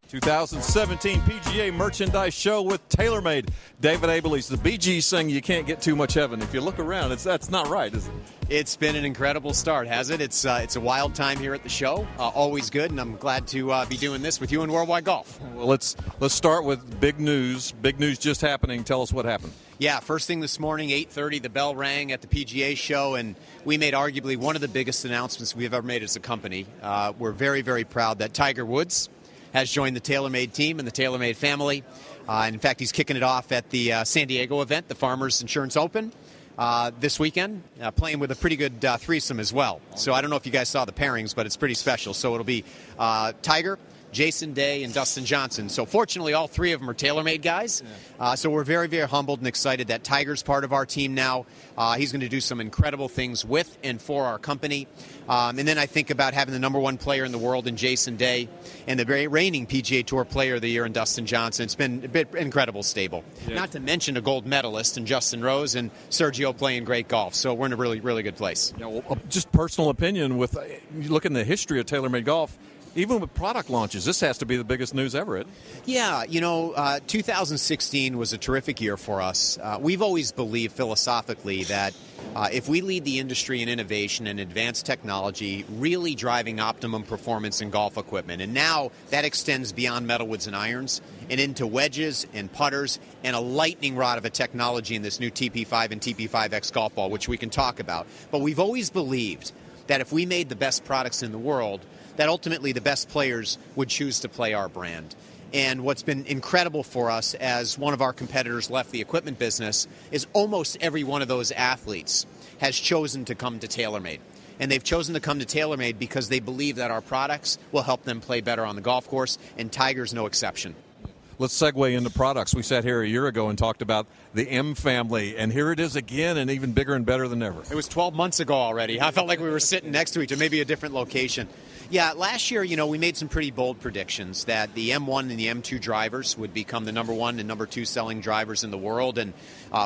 2017 PGA Merchandise Show with TaylorMade. David Abeles, the Bee Gees sing "You Can't Get Too Much Heaven." If you look around, that's not right, is it? It's been an incredible start, has it? It's a wild time here at the show. Always good, and I'm glad to be doing this with you in Worldwide Golf. Well, let's start with big news. Big news just happening. Tell us what happened. Yeah, first thing this morning, 8:30, the bell rang at the PGA show, and we made arguably one of the biggest announcements we've ever made as a company. We're very, very proud that Tiger Woods has joined the TaylorMade team and the TaylorMade family. And in fact, he's kicking it off at the San Diego event, the Farmers Insurance Open, this weekend, playing with a pretty good threesome as well. So I don't know if you guys saw the pairings, but it's pretty special. So it'll be Tiger, Jason Day, and Dustin Johnson. So fortunately, all three of them are TaylorMade guys. So we're very, very humbled and excited that Tiger's part of our team now. He's going to do some incredible things with and for our company. And then I think about having the number one player in the world in Jason Day and the reigning PGA Tour Player of the Year in Dustin Johnson. It's been a bit incredible stable. Yeah. Not to mention a gold medalist in Justin Rose and Sergio playing great golf. So we're in a really, really good place. Yeah, well, just personal opinion, with you look in the history of TaylorMade Golf, even with product launches, this has to be the biggest news ever, isn't it? Yeah, 2016 was a terrific year for us. We've always believed philosophically that if we lead the industry in innovation and advanced technology, really driving optimum performance in golf equipment. And now that extends beyond metalwoods and irons and into wedges and putters and a lightning rod of a technology in this new TP5 and TP5X golf ball, which we can talk about. But we've always believed that if we made the best products in the world, that ultimately the best players would choose to play our brand. And what's been incredible for us as one of our competitors left the equipment business is almost every one of those athletes has chosen to come to TaylorMade. And they've chosen to come to TaylorMade because they believe that our products will help them play better on the golf course, and Tiger's no exception. Let's segue into products. We sat here a year ago and talked about the M family, and here it is again, and even bigger and better than ever. It was 12 months ago already. I felt like we were sitting next to each other, maybe a different location. Yeah, last year, we made some pretty bold predictions that the M1 and the M2 drivers would become the number one and number two selling drivers in the world, and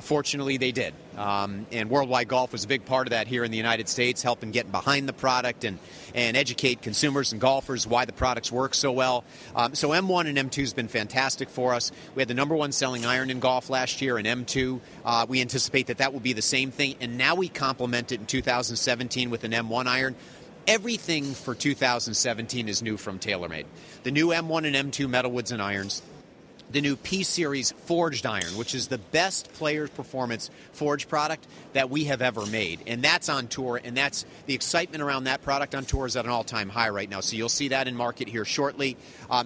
fortunately they did. And Worldwide Golf was a big part of that here in the United States, helping get behind the product and educate consumers and golfers why the products work so well. So M1 and M2 has been fantastic for us. We had the number one selling iron in golf last year, and M2. We anticipate that will be the same thing, and now we complement it in 2017 with an M1 iron. Everything for 2017 is new from TaylorMade. The new M1 and M2 metalwoods and irons, the new P-Series forged iron, which is the best player's performance forged product that we have ever made. And that's on tour, and that's the excitement around that product on tour is at an all-time high right now. So you'll see that in market here shortly.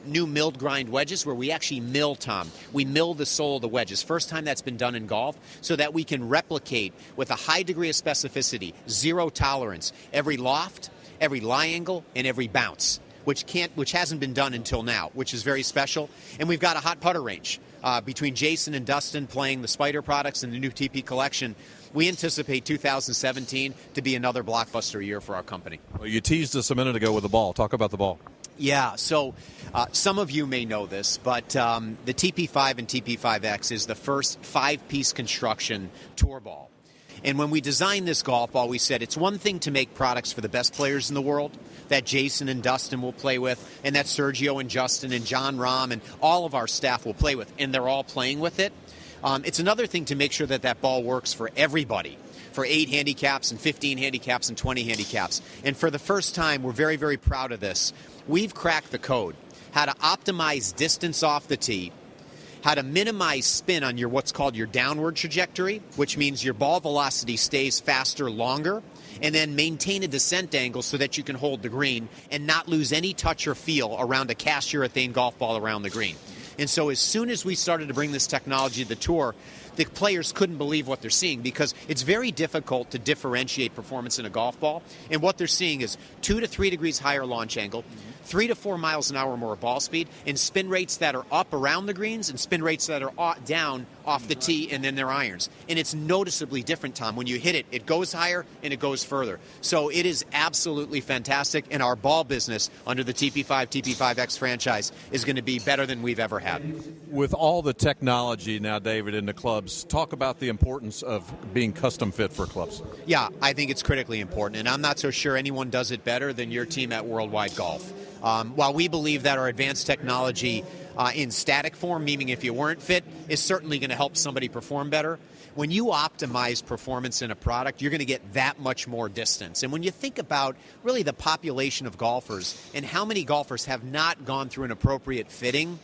New milled grind wedges where we actually mill, Tom. We mill the sole of the wedges. First time that's been done in golf, so that we can replicate with a high degree of specificity, zero tolerance, every loft, every lie angle, and every bounce, which hasn't been done until now, which is very special. And we've got a hot putter range between Jason and Dustin playing the Spider products and the new TP collection. We anticipate 2017 to be another blockbuster year for our company. Well, you teased us a minute ago with the ball. Talk about the ball. Yeah, so some of you may know this, but the TP5 and TP5X is the first five-piece construction tour ball. And when we designed this golf ball, we said it's one thing to make products for the best players in the world that Jason and Dustin will play with, and that Sergio and Justin and John Rahm and all of our staff will play with, and they're all playing with it. It's another thing to make sure that that ball works for everybody, for 8 handicaps and 15 handicaps and 20 handicaps. And for the first time, we're very, very proud of this. We've cracked the code, how to optimize distance off the tee, how to minimize spin on your what's called your downward trajectory, which means your ball velocity stays faster longer, and then maintain a descent angle so that you can hold the green and not lose any touch or feel around a cast urethane golf ball around the green. And so as soon as we started to bring this technology to the tour, the players couldn't believe what they're seeing, because it's very difficult to differentiate performance in a golf ball. And what they're seeing is 2 to 3 degrees higher launch angle, 3 to 4 miles an hour more ball speed, and spin rates that are up around the greens and spin rates that are down off the tee and then their irons. And it's noticeably different, Tom. When you hit it, it goes higher and it goes further. So it is absolutely fantastic, and our ball business under the TP5, TP5X franchise is going to be better than we've ever had. With all the technology now, David, in the clubs, talk about the importance of being custom fit for clubs. Yeah, I think it's critically important, and I'm not so sure anyone does it better than your team at Worldwide Golf. While we believe that our advanced technology in static form, meaning if you weren't fit, is certainly going to help somebody perform better, when you optimize performance in a product, you're going to get that much more distance. And when you think about really the population of golfers and how many golfers have not gone through an appropriate fitting,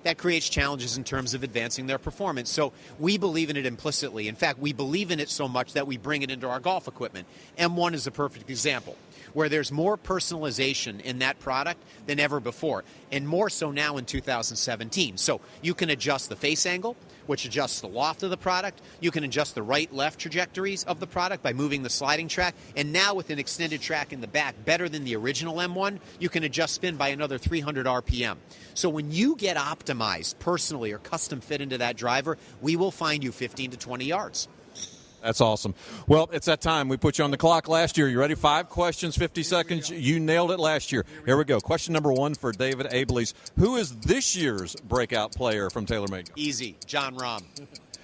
that creates challenges in terms of advancing their performance. So we believe in it implicitly. In fact, we believe in it so much that we bring it into our golf equipment. M1 is a perfect example, where there's more personalization in that product than ever before, and more so now in 2017. So you can adjust the face angle, which adjusts the loft of the product. You can adjust the right-left trajectories of the product by moving the sliding track. And now with an extended track in the back, better than the original M1, you can adjust spin by another 300 RPM. So when you get optimized personally or custom fit into that driver, we will find you 15 to 20 yards. That's awesome. Well, it's that time. We put you on the clock last year. You ready? 5 questions, 50 seconds. You nailed it last year. Here we go. Question number 1 for David Abeles. Who is this year's breakout player from TaylorMade? Easy. John Rahm.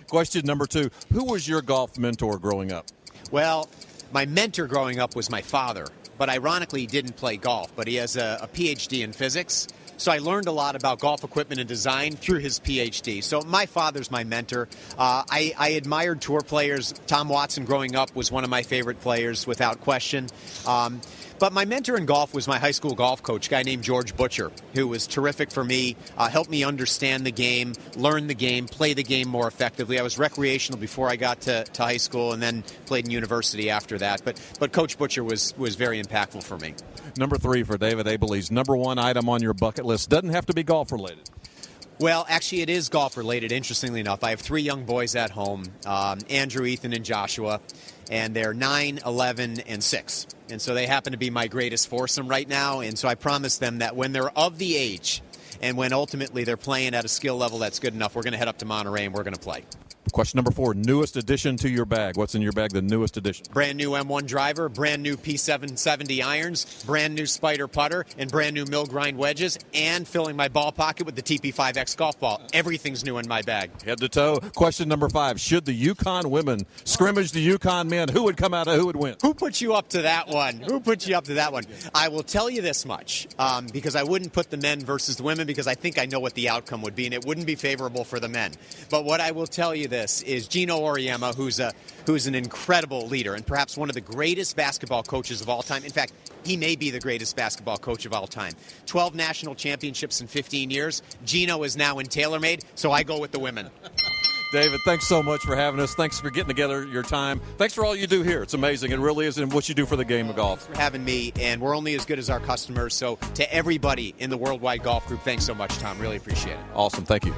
Question number 2. Who was your golf mentor growing up? Well, my mentor growing up was my father, but ironically he didn't play golf, but he has a PhD in physics. So I learned a lot about golf equipment and design through his PhD. So my father's my mentor. I admired tour players. Tom Watson growing up was one of my favorite players without question. But my mentor in golf was my high school golf coach, a guy named George Butcher, who was terrific for me, helped me understand the game, learn the game, play the game more effectively. I was recreational before I got to high school and then played in university after that. But Coach Butcher was very impactful for me. Number 3 for David Abeles. Number 1 item on your bucket list. Doesn't have to be golf related. Well, actually, it is golf-related, interestingly enough. I have 3 young boys at home, Andrew, Ethan, and Joshua, and they're 9, 11, and 6. And so they happen to be my greatest foursome right now, and so I promised them that when they're of the age and when ultimately they're playing at a skill level that's good enough, we're going to head up to Monterey and we're going to play. Question number 4, newest addition to your bag. What's in your bag, the newest addition? Brand new M1 driver, brand new P770 irons, brand new Spider putter, and brand new mill grind wedges, and filling my ball pocket with the TP5X golf ball. Everything's new in my bag. Head to toe. Question number 5, should the Yukon women scrimmage the Yukon men, who would come out who would win? Who put you up to that one? Who put you up to that one? I will tell you this much, because I wouldn't put the men versus the women, because I think I know what the outcome would be, and it wouldn't be favorable for the men. But what I will tell you this is Gino Auriemma, who's an incredible leader and perhaps one of the greatest basketball coaches of all time. In fact, he may be the greatest basketball coach of all time. 12 national championships in 15 years. Gino is now in TaylorMade, so I go with the women. David, thanks so much for having us. Thanks for getting together your time. Thanks for all you do here. It's amazing. It really is, and what you do for the game of golf. Thanks for having me, and we're only as good as our customers. So to everybody in the Worldwide Golf Group, thanks so much, Tom. Really appreciate it. Awesome. Thank you.